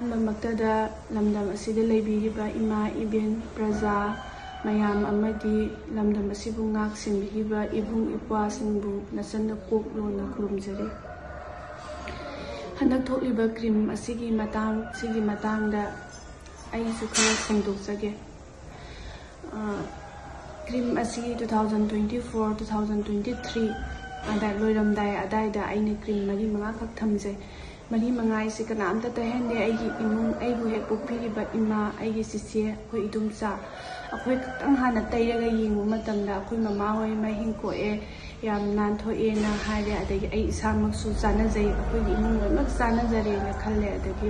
ꯃꯛꯇꯗ ꯂꯝꯗꯝ ꯑꯁꯤꯗ ꯂꯩꯕꯤꯔꯤꯕ ꯏꯃꯥ ꯏꯕꯦꯟ ꯄ꯭ꯔꯖꯥ ꯃꯌꯥꯝ ꯑꯃꯗꯤ ꯂꯝꯗꯝ ꯑꯁꯤꯕꯨ ꯉꯥꯛ ꯁꯦꯟꯕꯤꯔꯤꯕ ꯏꯕꯨꯡ ꯏꯄ꯭ꯋꯥꯁꯤꯡꯕꯨ ꯅꯆꯟꯅ ꯀꯣꯛ ꯂꯣꯟꯅ ꯈꯨꯔꯨꯝꯖꯔꯤ꯫ ꯍꯟꯗꯛ ꯊꯣꯛꯂꯤꯕ ꯀ꯭ꯔꯤꯝ ꯑꯁꯤꯒꯤ ꯃꯇꯥꯡꯗ ꯑꯩꯁꯨ ꯈꯔ ꯐꯣꯡꯗꯣꯛꯆꯒꯦ꯫ ꯀ꯭ꯔꯤꯝ ꯑꯁꯤ 2024-2023 ꯂꯣꯏꯔꯝꯗꯥꯏ ꯑꯗꯥꯏꯗ ꯑꯩꯅ ꯀ꯭ꯔꯤꯝ 4-5 ꯈꯛ ꯊꯝꯖꯩ꯫ 4-5 ꯍꯥꯏꯁꯤ ꯀꯅꯥꯝꯇ ꯇꯩꯍꯟꯗꯦ꯫ ꯑꯩꯒꯤ ꯏꯃꯨꯡ, ꯑꯩꯕꯨ ꯍꯦꯛ ꯄꯣꯛꯄꯤꯔꯤꯕ ꯏꯃꯥ, ꯑꯩꯒꯤ ꯆꯤꯆꯦ, ꯑꯩꯈꯣꯏ ꯏꯗꯣꯝꯆꯥ, ꯑꯩꯈꯣꯏ ꯈꯛꯇꯪ ꯍꯥꯟꯅ ꯇꯩꯔꯒ ꯌꯦꯡꯕ ꯃꯇꯝꯗ ꯑꯩꯈꯣꯏ ꯃꯃꯥ ꯍꯣꯏ ꯃꯍꯤꯡ ꯀꯣꯛꯑꯦ, ꯌꯥꯝ ꯅꯥꯟꯊꯣꯛꯑꯦꯅ ꯍꯥꯏꯔꯦ꯫ ꯑꯗꯒꯤ ꯑꯩ ꯏꯁꯥꯃꯛꯁꯨ ꯆꯥꯟꯅꯖꯩ, ꯑꯩꯈꯣꯏꯒꯤ ꯏꯃꯨꯡ ꯂꯣꯏꯅꯃꯛ ꯆꯥꯟꯅꯖꯔꯦꯅ ꯈꯜꯂꯦ꯫ ꯑꯗꯒꯤ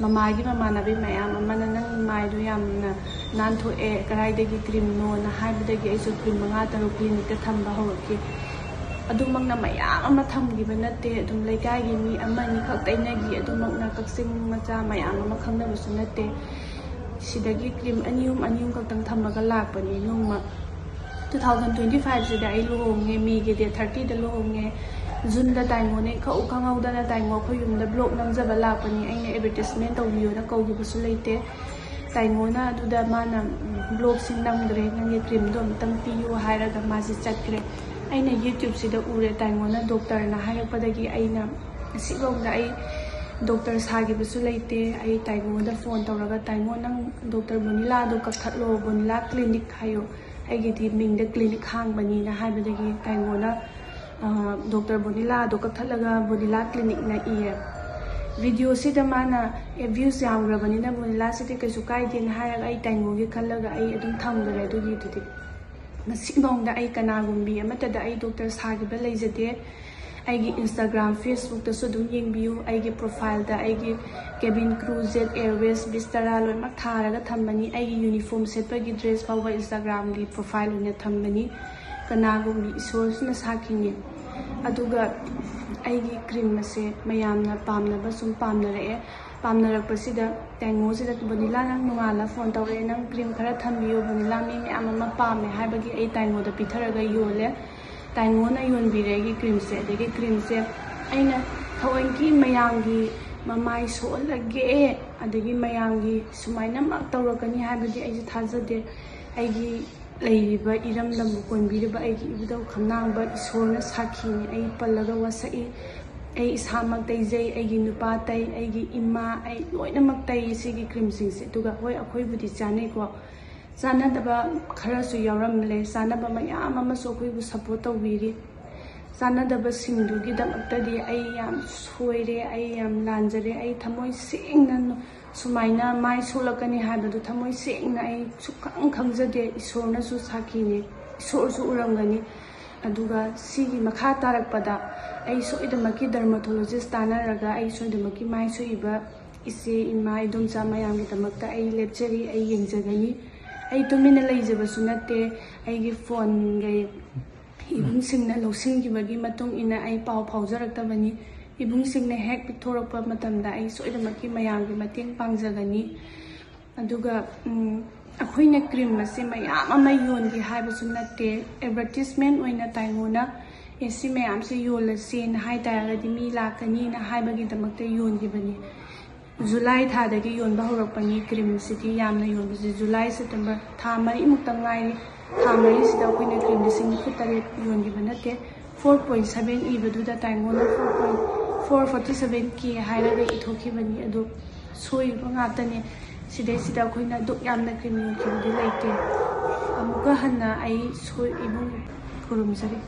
ꯃꯃꯥꯒꯤ ꯃꯃꯥꯟꯅꯕꯤ ꯃꯌꯥꯝ ꯑꯃꯅ ꯅꯪ ꯃꯥꯏꯗꯣ ꯌꯥꯝꯅ ꯅꯥꯟꯊꯣꯛꯑꯦ, ꯀꯗꯥꯏꯗꯒꯤ ꯀ꯭ꯔꯤꯝꯅꯣꯅ ꯍꯥꯏꯕꯗꯒꯤ ꯑꯩꯁꯨ ꯀ꯭ꯔꯤꯝ 5-6 ꯀ꯭ꯂꯤꯅꯤꯛꯇ ꯊꯝꯕ ꯍꯧꯔꯛꯈꯤ꯫ ꯑꯗꯨꯃꯛꯅ ꯃꯌꯥꯝ ꯑꯃ ꯊꯝꯈꯤꯕ ꯅꯠꯇꯦ, ꯑꯗꯨꯝ ꯂꯩꯀꯥꯏꯒꯤ ꯃꯤ 1-2 ꯈꯛ ꯇꯩꯅꯈꯤ꯫ ꯑꯗꯨꯃꯛꯅ ꯀꯛꯆꯤꯡ ꯃꯆꯥ ꯃꯌꯥꯝ ꯑꯃ ꯈꯪꯅꯕꯁꯨ ꯅꯠꯇꯦ꯫ ꯁꯤꯗꯒꯤ ꯀ꯭ꯔꯤꯝ 2-3 ꯈꯛꯇꯪ ꯊꯝꯃꯒ ꯂꯥꯛꯄꯅꯤ꯫ ꯅꯣꯡꯃ 2025 ꯑꯩ ꯂꯨꯍꯣꯡꯉꯦ, ꯃꯦꯒꯤ ꯗꯦꯠ 30 ꯂꯨꯍꯣꯡꯉꯦ꯫ ꯖꯨꯟꯗ ꯇꯥꯏꯉꯣꯅ ꯏꯈꯧ ꯈꯪꯍꯧꯗꯅ ꯇꯥꯏꯉꯣ ꯑꯩꯈꯣꯏ ꯌꯨꯝꯗ ꯕ꯭ꯂꯣꯛ ꯅꯝꯖꯕ ꯂꯥꯛꯄꯅꯤ꯫ ꯑꯩꯅ ꯑꯦꯗꯚꯔꯇꯤꯁꯃꯦꯟ ꯇꯧꯕꯤꯌꯣꯅ ꯀꯧꯈꯤꯕꯁꯨ ꯂꯩꯇꯦ꯫ ꯇꯥꯏꯉꯣꯅ ꯑꯗꯨꯗ ꯃꯥꯅ ꯕ꯭ꯂꯣꯛꯁꯤꯡ ꯅꯝꯈ꯭ꯔꯦ, ꯅꯪꯒꯤ ꯀ꯭ꯔꯤꯝꯗꯣ ꯑꯝꯇꯪ ꯄꯤꯌꯣ ꯍꯥꯏꯔꯒ ꯃꯥꯁꯤ ꯆꯠꯈ꯭ꯔꯦ꯫ ꯑꯩꯅ ꯌꯨꯇ꯭ꯌꯨꯕꯁꯤꯗ ꯎꯔꯦ ꯇꯥꯏꯉꯣꯅ ꯗꯣꯛꯇꯔꯅ ꯍꯥꯏꯔꯛꯄꯗꯒꯤ ꯑꯩꯅ ꯉꯁꯤꯐꯥꯎꯗ ꯑꯩ ꯗꯣꯛꯇꯔ ꯁꯥꯈꯤꯕꯁꯨ ꯂꯩꯇꯦ꯫ ꯑꯩ ꯇꯥꯏꯉꯣꯗ ꯐꯣꯟ ꯇꯧꯔꯒ ꯇꯥꯏꯉꯣ ꯅꯪ ꯗꯣꯛꯇꯔ ꯕꯣꯅꯤꯂꯥꯗꯣ ꯀꯛꯊꯠꯂꯣ, ꯕꯣꯅꯤꯂꯥ ꯀ꯭ꯂꯤꯅꯤꯛ ꯍꯥꯏꯌꯣ, ꯑꯩꯒꯤꯗꯤ ꯃꯤꯡꯗ ꯀ꯭ꯂꯤꯅꯤꯛ ꯍꯥꯡꯕꯅꯤꯅ ꯍꯥꯏꯕꯗꯒꯤ ꯇꯥꯏꯉꯣꯅ ꯗꯣꯛꯇꯔ ꯕꯣꯅꯤꯂꯥꯗꯣ ꯀꯛꯊꯠꯂꯒ ꯕꯣꯅꯤꯂꯥ ꯀ꯭ꯂꯤꯅꯤꯛꯅ ꯏꯌꯦ꯫ ꯚꯤꯗꯤꯑꯣꯁꯤꯗ ꯃꯥꯅ ꯚ꯭ꯌꯨꯁ ꯌꯥꯝꯈ꯭ꯔꯕꯅꯤꯅ ꯕꯣꯅꯤꯂꯥꯁꯤꯗꯤ ꯀꯩꯁꯨ ꯀꯥꯏꯗꯦꯅ ꯍꯥꯏꯔꯒ ꯑꯩ ꯇꯥꯏꯉꯣꯒꯤ ꯈꯜꯂꯒ ꯑꯩ ꯑꯗꯨꯝ ꯊꯝꯈ꯭ꯔꯦ ꯑꯗꯨꯒꯤꯗꯨꯗꯤ꯫ ꯉꯁꯤꯐꯥꯎꯗ ꯑꯩ ꯀꯅꯥꯒꯨꯝꯕꯤ ꯑꯃꯠꯇꯗ ꯑꯩ ꯗꯣꯛꯇꯔ ꯁꯥꯈꯤꯕ ꯂꯩꯖꯗꯦ꯫ ꯑꯩꯒꯤ ꯏꯟꯁꯇꯥꯒ꯭ꯔꯥꯝ, ꯐꯦꯁꯕꯨꯛꯇꯁꯨ ꯑꯗꯨꯝ ꯌꯦꯡꯕꯤꯌꯨ꯫ ꯑꯩꯒꯤ ꯄ꯭ꯔꯣꯐꯥꯏꯜꯗ ꯑꯩꯒꯤ ꯀꯦꯕꯤꯟ ꯀ꯭ꯔꯨ, ꯖꯦꯠ ꯑꯦꯌꯔꯋꯦꯖ, ꯕꯤꯁꯇꯔꯥ ꯂꯣꯏꯅꯃꯛ ꯊꯥꯔꯒ ꯊꯝꯕꯅꯤ꯫ ꯑꯩꯒꯤ ꯌꯨꯅꯤꯐꯣꯔꯝ ꯁꯦꯠꯄꯒꯤ ꯗ꯭ꯔꯦꯁ ꯐꯥꯎꯕ ꯏꯟꯁꯇꯥꯒ꯭ꯔꯥꯝꯒꯤ ꯄ꯭ꯔꯣꯐꯥꯏꯜ ꯑꯣꯏꯅ ꯊꯝꯕꯅꯤ꯫ ꯀꯅꯥꯒꯨꯝꯕꯤ ꯏꯁꯣꯔꯁꯤꯅ ꯁꯥꯈꯤꯅꯤ꯫ ꯑꯗꯨꯒ ꯑꯩꯒꯤ ꯀ꯭ꯔꯤꯝ ꯑꯁꯦ ꯃꯌꯥꯝꯅ ꯄꯥꯝꯅꯕ ꯁꯨꯝ ꯄꯥꯝꯅꯔꯛꯑꯦ꯫ ꯄꯥꯝꯅꯔꯛꯄꯁꯤꯗ ꯇꯥꯏꯉꯣꯁꯤꯗ ꯕꯣꯅꯤꯂꯥ ꯅꯪ ꯅꯣꯡꯉꯥꯜꯂ ꯐꯣꯟ ꯇꯧꯔꯛꯑꯦ, ꯅꯪ ꯀ꯭ꯔꯤꯝ ꯈꯔ ꯊꯝꯕꯤꯌꯣ, ꯕꯣꯅꯤꯂꯥ ꯃꯤ ꯃꯌꯥꯝ ꯑꯃ ꯄꯥꯝꯃꯦ ꯍꯥꯏꯕꯒꯤ ꯑꯩ ꯇꯥꯏꯉꯣꯗ ꯄꯤꯊꯔꯒ ꯌꯣꯜꯂꯦ꯫ ꯇꯥꯏꯉꯣꯅ ꯌꯣꯟꯕꯤꯔꯦ ꯑꯩꯒꯤ ꯀ꯭ꯔꯤꯝꯁꯦ꯫ ꯑꯗꯒꯤ ꯀ꯭ꯔꯤꯝꯁꯦ ꯑꯩꯅ ꯊꯑꯣꯏꯀꯤ ꯃꯌꯥꯝꯒꯤ ꯃꯃꯥꯏ ꯁꯣꯛꯍꯜꯂꯒꯦ, ꯑꯗꯒꯤ ꯃꯌꯥꯝꯒꯤ ꯁꯨꯃꯥꯏꯅꯃꯛ ꯇꯧꯔꯛꯀꯅꯤ ꯍꯥꯏꯕꯗꯤ ꯑꯩꯁꯦ ꯊꯥꯖꯗꯦ꯫ ꯑꯩꯒꯤ ꯂꯩꯔꯤꯕ ꯏꯔꯝꯗꯝꯕꯨ ꯀꯣꯟꯕꯤꯔꯤꯕ ꯑꯩꯒꯤ ꯏꯕꯨꯙꯧ ꯈꯝꯅꯥꯡꯕ ꯏꯁꯣꯔꯅ ꯁꯥꯈꯤꯅꯤ꯫ ꯑꯩ ꯄꯜꯂꯒ ꯋꯥꯁꯛꯏ꯫ ꯑꯩ ꯏꯁꯥꯃꯛ ꯇꯩꯖꯩ, ꯑꯩꯒꯤ ꯅꯨꯄꯥ ꯇꯩ, ꯑꯩꯒꯤ ꯏꯃꯥ, ꯑꯩ ꯂꯣꯏꯅꯃꯛ ꯇꯩ ꯁꯤꯒꯤ ꯀ꯭ꯔꯤꯝꯁꯤꯡꯁꯦ꯫ ꯑꯗꯨꯒ ꯍꯣꯏ ꯑꯩꯈꯣꯏꯕꯨꯗꯤ ꯆꯥꯅꯩꯀꯣ, ꯆꯥꯅꯗꯕ ꯈꯔꯁꯨ ꯌꯥꯎꯔꯝꯂꯦ, ꯆꯥꯅꯕ ꯃꯌꯥꯝ ꯑꯃꯁꯨ ꯑꯩꯈꯣꯏꯕꯨ ꯁꯞꯄꯣꯔꯠ ꯇꯧꯕꯤꯔꯤ꯫ ꯆꯥꯅꯗꯕꯁꯤꯡꯗꯨꯒꯤꯗꯃꯛꯇꯗꯤ ꯑꯩ ꯌꯥꯝ ꯁꯣꯏꯔꯦ, ꯑꯩ ꯌꯥꯝ लांजरे। ꯑꯩ ꯊꯃꯣꯏ ꯁꯦꯡꯅ ꯁꯨꯃꯥꯏꯅ ꯃꯥꯏ ꯁꯣꯛꯂꯛꯀꯅꯤ ꯍꯥꯏꯕꯗꯨ ꯊꯃꯣꯏ सेꯡꯅ ꯑꯩ ꯁꯨꯛꯈꯪ ꯈꯪꯖꯗꯦ꯫ ꯏꯁꯣꯔꯅꯁꯨ ꯁꯥꯈꯤꯅꯤ, ꯏꯁꯣꯔꯁꯨ ꯎꯔꯝꯒꯅꯤ꯫ ꯑꯗꯨꯒ ꯁꯤꯒꯤ ꯃꯈꯥ ꯇꯥꯔꯛꯄꯗ ꯑꯩ ꯁꯣꯏꯗꯃꯛꯀꯤ ꯗꯔꯃꯥꯇꯣꯂꯣꯖꯤꯁ ꯇꯥꯟꯅꯔꯒ ꯑꯩ ꯁꯣꯏꯗꯃꯛꯀꯤ ꯃꯥꯏ ꯁꯣꯛꯏꯕ ꯏꯆꯦ, ꯏꯃꯥ, ꯏꯗꯣꯝꯆꯥ ꯃꯌꯥꯝꯒꯤꯗꯃꯛꯇ ꯑꯩ ꯂꯦꯞꯆꯔꯤ, ꯑꯩ ꯌꯦꯡꯖꯒꯅꯤ꯫ ꯑꯩ ꯇꯨꯃꯤꯟꯅ ꯂꯩꯖꯕꯁꯨ ꯅꯠꯇꯦ꯫ ꯑꯩꯒꯤ ꯐꯣꯟꯒ ꯏꯕꯨꯡꯁꯤꯡꯅ ꯂꯧꯁꯤꯟꯈꯤꯕꯒꯤ ꯃꯇꯨꯡ ꯏꯟꯅ ꯑꯩ ꯄꯥꯎ ꯐꯥꯎꯖꯔꯛꯇꯕꯅꯤ꯫ ꯏꯕꯨꯡꯁꯤꯡꯅ ꯍꯦꯛ ꯄꯤꯊꯣꯔꯛꯄ ꯃꯇꯝꯗ ꯑꯩ ꯁꯣꯏꯗꯃꯛꯀꯤ ꯃꯌꯥꯝꯒꯤ ꯃꯇꯦꯡ ꯄꯥꯡꯖꯒꯅꯤ꯫ ꯑꯗꯨꯒ ꯑꯩꯈꯣꯏꯅ ꯀ꯭ꯔꯤꯝ ꯑꯁꯤ ꯃꯌꯥꯝ ꯑꯃ ꯌꯣꯟꯒꯦ ꯍꯥꯏꯕꯁꯨ ꯅꯠꯇꯦ꯫ ꯑꯦꯗꯚꯔꯇꯤꯁꯃꯦꯟ ꯑꯣꯏꯅ ꯇꯥꯏꯉꯣꯅ ꯁꯤ ꯃꯌꯥꯝꯁꯦ ꯌꯣꯜꯂꯁꯦꯅ ꯍꯥꯏꯇꯥꯔꯒꯗꯤ ꯃꯤ ꯂꯥꯛꯀꯅꯤꯅ ꯍꯥꯏꯕꯒꯤꯗꯃꯛꯇ ꯌꯣꯟꯈꯤꯕꯅꯤ꯫ ꯖꯨꯂꯥꯏ ꯊꯥꯗꯒꯤ ꯌꯣꯟꯕ ꯍꯧꯔꯛꯄꯅꯤ ꯀ꯭ꯔꯤꯝꯁꯤꯗꯤ ꯌꯥꯝꯅ ꯌꯣꯟꯕꯁꯤ ꯖꯨꯂꯥꯏ, ꯁꯦꯞꯇꯦꯝꯕꯔ ꯊꯥ 4ꯃꯨꯛꯇ ꯉꯥꯏꯔꯤ꯫ ꯊꯥ 4ꯁꯤꯗ ꯑꯩꯈꯣꯏꯅ ꯀ꯭ꯔꯤꯝ 93,000 ꯌꯣꯟꯈꯤꯕ ꯅꯠꯇꯦ꯫ 4.7 ꯏꯕꯗꯨꯗ ꯇꯥꯏꯉꯣꯅ 447K ꯍꯥꯏꯔꯒ ꯏꯊꯣꯛꯈꯤꯕꯅꯤ꯫ ꯑꯗꯨ ꯁꯣꯏꯕ ꯉꯥꯛꯇꯅꯤ꯫ ꯁꯤꯗꯩꯁꯤꯗ ꯑꯩꯈꯣꯏꯅ ꯑꯗꯨꯛ ꯌꯥꯝꯅ ꯀ꯭ꯔꯤꯝ ꯌꯣꯟꯈꯤꯕꯗꯤ ꯂꯩꯇꯦ꯫ ꯑꯃꯨꯛꯀ ꯍꯟꯅ ꯑꯩ ꯏꯕꯨꯡ ꯈꯨꯔꯨꯝꯖꯔꯤ꯫